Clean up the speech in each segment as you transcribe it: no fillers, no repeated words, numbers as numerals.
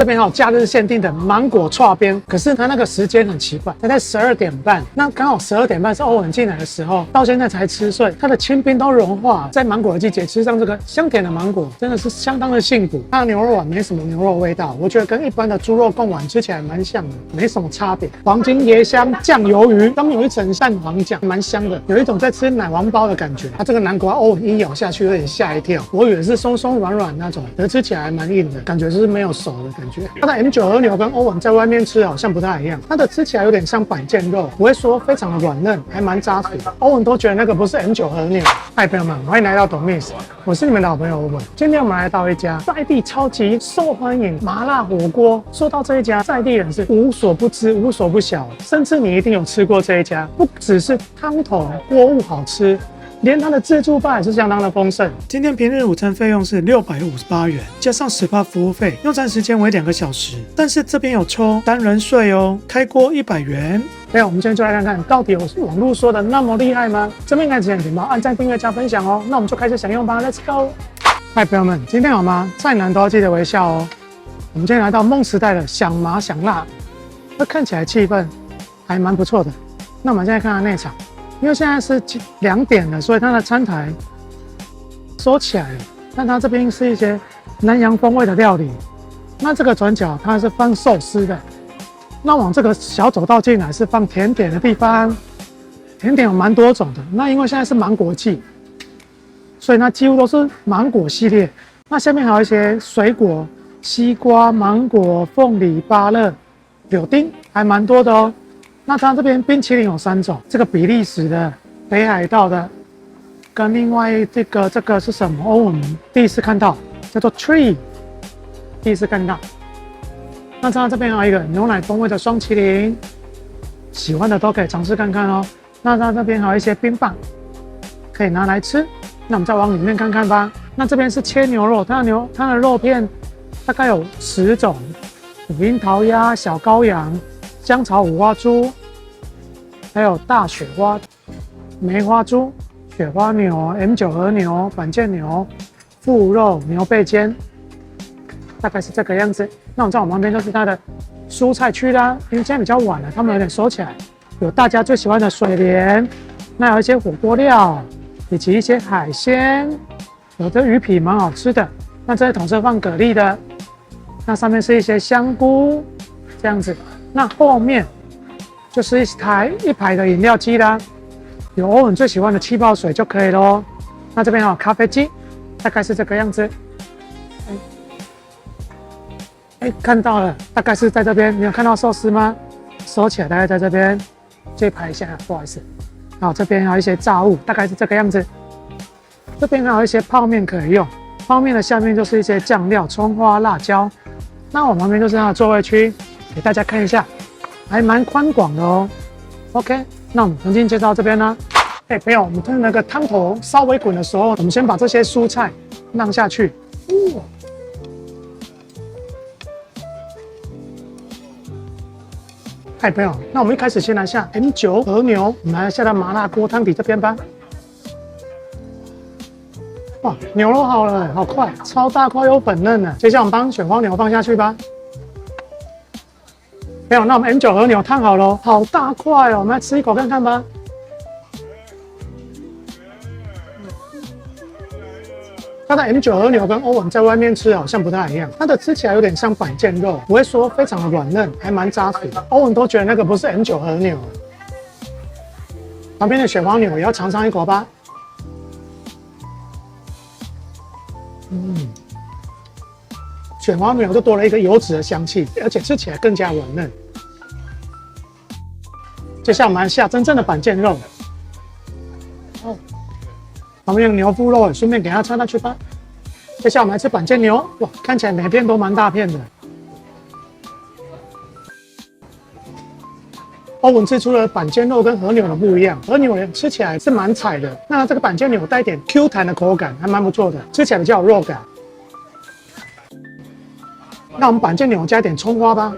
這邊還有假日限定的芒果剉邊，可是它那個時間很奇怪，它在12點半，那剛好12點半是歐文進來的時候，到現在才吃，所以它的清冰都融化。在芒果的季節吃上這個香甜的芒果，真的是相當的幸福。它的牛肉丸沒什麼牛肉味道，我覺得跟一般的豬肉貢丸吃起來蠻像的，沒什麼差別。黃金椰香醬魷魚，上面有一層蛋黃醬，蠻香的，有一種在吃奶黄包的感覺。它這個南瓜歐文一咬下去有點嚇一跳，我以為是鬆鬆軟軟那種，可是吃起來還蠻硬的，感覺就是沒有熟的感覺。它的 M9 和牛跟歐文在外面吃好像不太一樣，它的吃起來有點像板腱肉，不會說非常的軟嫩，還蠻扎實的。歐文都覺得那個不是 M9 和牛。嗨，朋友們，歡迎來到懂 Miss， 我是你們的好朋友歐文。今天我們來到一家在地超級受歡迎麻辣火鍋。說到這一家，在地人是無所不知、無所不曉，甚至你一定有吃過這一家。不只是湯頭鍋物好吃，連它的自助吧也是相當的豐盛。今天平日午餐費用是658元，加上10%服務費，用餐時間為2個小時。但是這邊有抽單人稅哦，開鍋100元。我們今天就來看看，到底有網絡說的那麼厲害嗎？這邊開始前請幫按讚、訂閱、加分享哦。那我們就開始享用吧 ，Let's go！ 嗨，朋友們，今天好嗎？再難都要記得微笑哦。我們今天來到夢時代的想麻想辣，这看起來氣氛還蠻不錯的。那我們現在看看內場。因為現在是2點了，所以它的餐台收起來了。但它這邊是一些南洋風味的料理。那這個轉角它是放壽司的。那往這個小走道進來是放甜點的地方。甜點有蠻多種的。那因為現在是芒果季，所以它幾乎都是芒果系列。那下面還有一些水果，西瓜、芒果、鳳梨、芭樂、柳丁，還蠻多的哦。那它這邊冰淇淋有3種，這個比利時的、北海道的，跟另外這個是什麼？我們第一次看到，叫做 Tree， 第一次看到。那它這邊還有一個牛奶風味的雙淇淋，喜歡的都可以嘗試看看哦。那它這邊還有一些冰棒，可以拿來吃。那我們再往裡面看看吧。那這邊是切牛肉，它的肉片大概有10種，有櫻桃鴨、小羔羊、香草五花豬。還有大雪花、梅花豬、雪花牛、M9 和牛、板腱牛、腹肉、牛背肩，大概是這個樣子。那我們在我旁邊就是它的蔬菜區啦，因為現在比較晚了，他們有點收起來。有大家最喜歡的水蓮，那有一些火鍋料，以及一些海鮮，有的魚皮蠻好吃的。那這些桶是放蛤蜊的，那上面是一些香菇，這樣子。那後面就是一排的飲料機啦，有歐文最喜歡的氣泡水就可以咯。那這邊還有咖啡機，大概是這個樣子。看到了，大概是在這邊。你有看到壽司嗎？收起來，大概在這邊。這排一下，不好意思。好，這邊還有一些炸物，大概是這個樣子。這邊還有一些泡麵可以用，泡麵的下面就是一些醬料，蔥花、辣椒。那我旁邊就是它的座位區，給大家看一下。還蠻寬廣的哦。OK， 那我們重新接到這邊呢。朋友，我們看那個湯頭稍微滾的時候，我們先把這些蔬菜讓下去。嗨，朋友，那我們一開始先來下 M9 和牛，我們來下到麻辣鍋湯底這邊吧。哇，牛肉好了，好快，超大塊又粉嫩的。接下來我們把雪花牛放下去吧。沒有，那我們 M9 和牛燙好了，好大塊哦，我們來吃一口看看吧。它的 M9 和牛跟歐文在外面吃好像不太一樣，它的吃起來有點像板腱肉，不會說非常的軟嫩，還蠻扎實的。歐文都覺得那個不是 M9 和牛。旁邊的雪花牛也要嘗嘗一口吧。雪花牛就多了一個油脂的香氣，而且吃起來更加軟嫩。接下來我們來下真正的板腱肉。旁邊有牛腹肉，順便給它插下去吧。接下來我們來吃板腱牛，哇，看起來每片都蠻大片的。歐文吃出了板腱肉跟和牛的不一樣，和牛吃起來是蠻柴的，那這個板腱牛帶點 Q 彈的口感，還蠻不錯的，吃起來比較有肉感。那我們板腱牛加一點蔥花吧。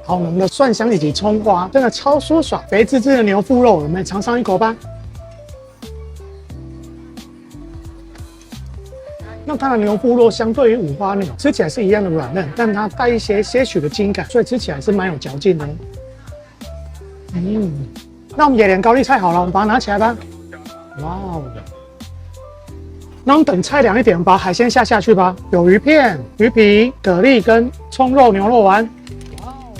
好濃的蒜香以及蔥花，真的超舒爽。肥滋滋的牛腹肉，我們嘗嘗一口吧。那它的牛腹肉相對於五花牛吃起來是一樣的軟嫩，但它帶一些些許的筋感，所以吃起來是蠻有嚼勁的。那我們野蓮高麗菜好了，我們把它拿起來吧。哇哦！那我們等菜涼一點，我們把海鮮下去吧。有魚片、魚皮、蛤蜊跟蔥肉牛肉丸。哇哦！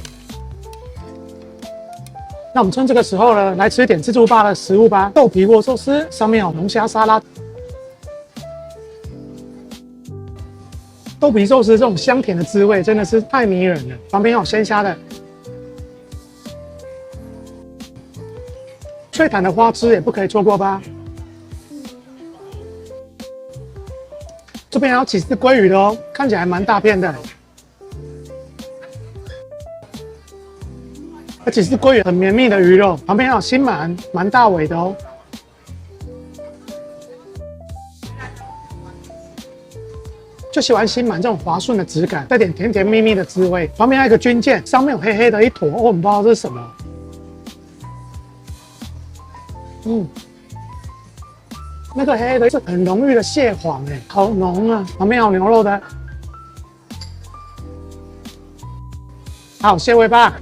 那我們趁這個時候呢，來吃一點自助吧的食物吧。豆皮握壽司，上面有龍蝦沙拉。豆皮壽司這種香甜的滋味真的是太迷人了。旁邊有鮮蝦的。脆彈的花枝也不可以錯過吧。這邊還有幾隻鮭魚的哦，看起來蠻大片的。這幾隻鮭魚很綿密的魚肉，旁邊還有新鰻，蠻大尾的哦。就喜歡新鰻這種滑順的質感，帶點甜甜蜜蜜的滋味。旁邊還有一個軍艦，上面有黑黑的一坨，我不知道這是什麼。那個黑黑的是很濃郁的蟹黃，哎，好濃啊！旁邊有牛肉的，還有蟹味吧。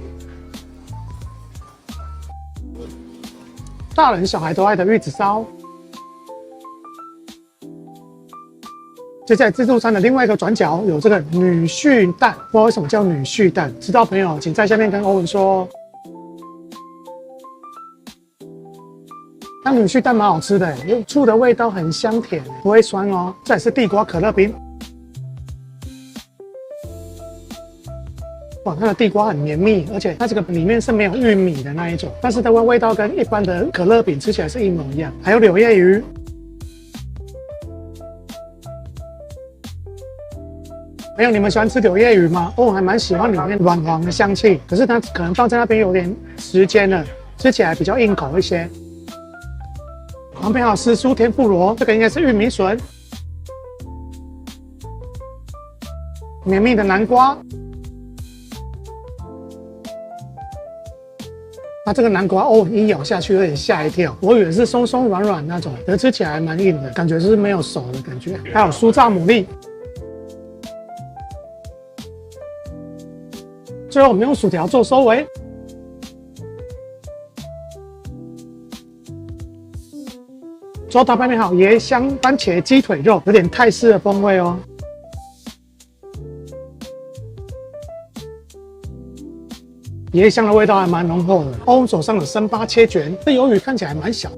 大人小孩都愛的玉子燒。接下來自助餐的另外一個轉角有這個女婿蛋，不知道為什麼叫女婿蛋，知道朋友請在下面跟歐文說。那女婿蛋蠻好吃的，有醋的味道很香甜，不會酸哦。這也是地瓜可樂餅，哇，它的地瓜很綿密，而且它這個裡面是沒有玉米的那一種，但是它的味道跟一般的可樂餅吃起來是一模一樣。還有柳葉魚，朋友你們喜歡吃柳葉魚嗎？我還蠻喜歡裡面軟黃的香氣，可是它可能放在那邊有點時間了，吃起來比較硬口一些。旁邊還有濕酥天婦羅，這個應該是玉米筍，綿密的南瓜。那這個南瓜哦，一咬下去有點嚇一跳，我以為是鬆鬆軟軟那種，可是吃起來還蠻硬的，感覺是沒有熟的感覺。還有酥炸牡蠣。最後我們用薯條做收尾。桌頭外面還有椰香番茄雞腿肉，有點泰式的風味哦。椰香的味道還蠻濃厚的。歐文手上的生巴切卷，這魷魚看起來蠻小，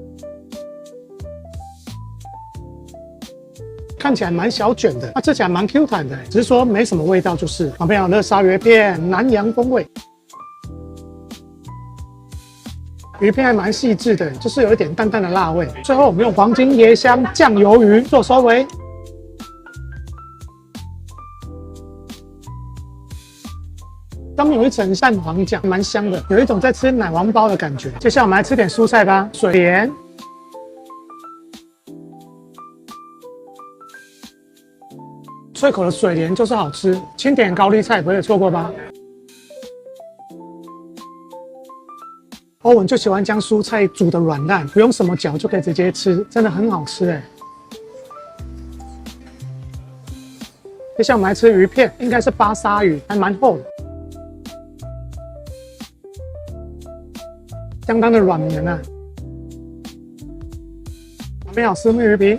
看起來蠻小卷的，它吃起來蠻 Q 彈的，只是說沒什麼味道就是。旁邊有熱鯊魚片，南洋風味。魚片還蠻細緻的，就是有一點淡淡的辣味。最後我們用黃金椰香醬魷魚做收尾。上面有一層蛋黃醬，蠻香的，有一種在吃奶黃包的感覺。接下來我們來吃點蔬菜吧，水蓮。脆口的水蓮就是好吃，清點高麗菜不會錯過吧？歐文就喜歡將蔬菜煮得軟爛，不用什麼攪就可以直接吃，真的很好吃哎。接下來我們來吃魚片，應該是巴沙魚，還蠻厚的，相當的軟綿啊。旁邊有絲木魚皮。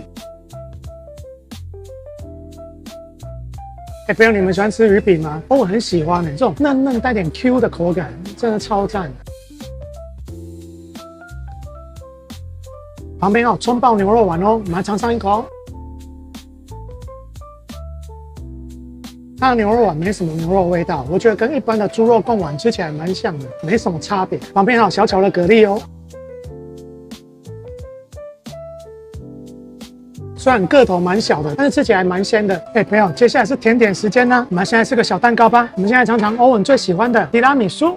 朋友，你們喜歡吃魚餅嗎？歐文很喜歡這種嫩嫩帶點 Q 的口感，真的超讚。旁邊有蔥爆牛肉丸哦，我們來嘗嘗一口。它的牛肉丸沒什麼牛肉味道，我覺得跟一般的豬肉貢丸吃起來蠻像的，沒什麼差別。旁邊還有小巧的蛤蜊哦，雖然個頭蠻小的，但是吃起來蠻鮮的。朋友，接下來是甜點時間呢，我們現在吃個小蛋糕吧。我們現在嘗嘗歐文最喜歡的提拉米蘇。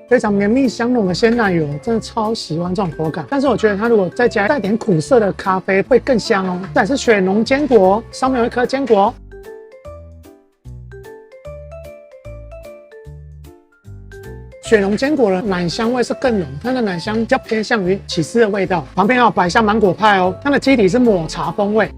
非常綿密香濃的鮮奶油，真的超喜歡這種口感。但是我覺得它如果再加帶點苦澀的咖啡，會更香哦。再來是雪濃堅果，上面有一顆堅果。雪濃堅果的奶香味是更濃，它的奶香比較偏向於起司的味道。旁邊還有百香芒果派哦，它的基底是抹茶風味。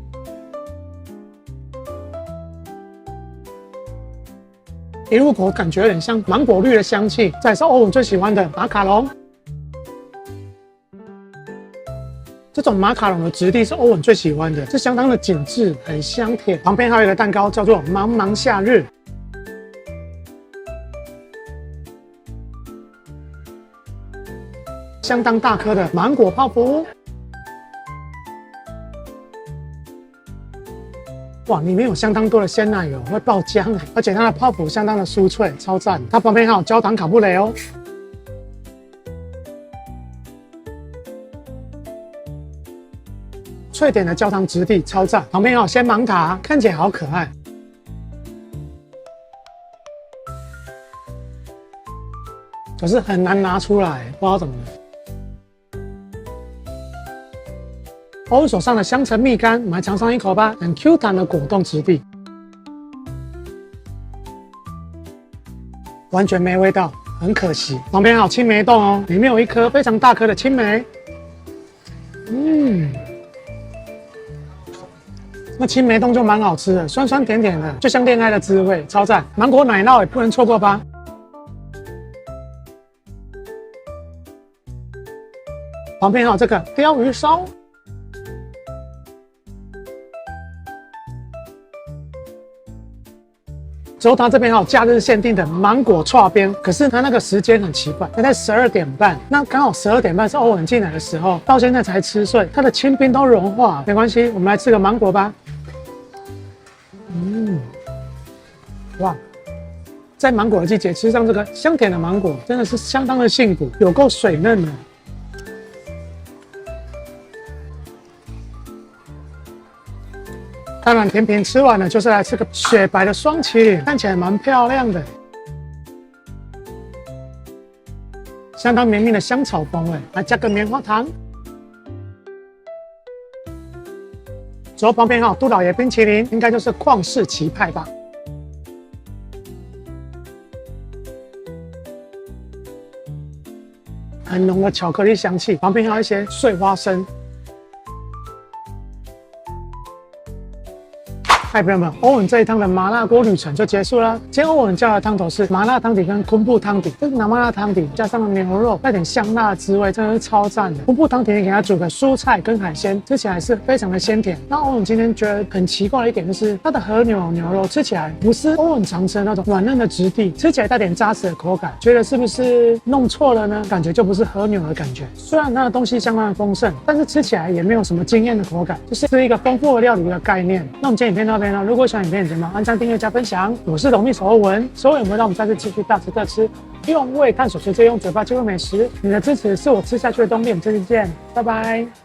一入口感覺有點像芒果綠的香氣，再是歐文最喜歡的馬卡龍。這種馬卡龍的質地是歐文最喜歡的，是相當的緊緻，很香甜。旁邊還有一個蛋糕叫做茫茫夏日，相當大顆的芒果泡芙。哇，裡面有相當多的鮮奶油，會爆漿，而且它的泡芙相當的酥脆，超讚。它旁邊還有焦糖卡布雷哦，脆點的焦糖質地超讚。旁邊還有鮮芒塔，看起來好可愛。可是很難拿出來，不知道怎麼了。歐文手上的香橙蜜柑，我們來嘗上一口吧。很 Q 彈的果凍質地，完全沒味道，很可惜。旁邊還有青梅凍哦，裡面有一顆非常大顆的青梅。那青梅凍就蠻好吃的，酸酸甜甜的，就像戀愛的滋味，超讚。芒果奶酪也不能錯過吧。旁邊還有這個鯛魚燒。之後它這邊還有假日限定的芒果剉邊，可是它那個時間很奇怪，它在12點半，那剛好12點半是歐文進來的時候，到現在才吃碎，它的清冰都融化，沒關係，我們來吃個芒果吧。哇，在芒果的季節吃上這個香甜的芒果，真的是相當的幸福，有夠水嫩的。當然，甜品吃完了，就是來吃個雪白的雙麒麟，看起來蠻漂亮的，相當綿密的香草風味，來加個棉花糖。之後旁邊還有杜老爺冰淇淋，應該就是曠世奇派吧。很濃的巧克力香氣，旁邊還有一些碎花生。嗨，朋友們，歐文這一趟的麻辣鍋旅程就結束了。今天歐文叫的湯頭是麻辣湯底跟昆布湯底，這個拿麻辣湯底加上牛肉，帶點香辣的滋味，真的是超讚的。昆布湯底給它煮個蔬菜跟海鮮，吃起來是非常的鮮甜。那歐文今天覺得很奇怪的一點就是它的和牛牛肉吃起來不是歐文常吃的那種軟嫩的質地，吃起來帶點扎實的口感，覺得是不是弄錯了呢？感覺就不是和牛的感覺。雖然它的東西相當的豐盛，但是吃起來也沒有什麼驚豔的口感，就是一個豐富的料理的概念。那我們今天影片到這邊了，如果喜歡影片，請幫按讚、訂閱、加分享。我是龍秘手歐文，手尾會讓我們下次繼續大吃特吃，用胃探索世界，用嘴巴記錄美食。你的支持是我吃下去的動力。我們下次見，拜拜。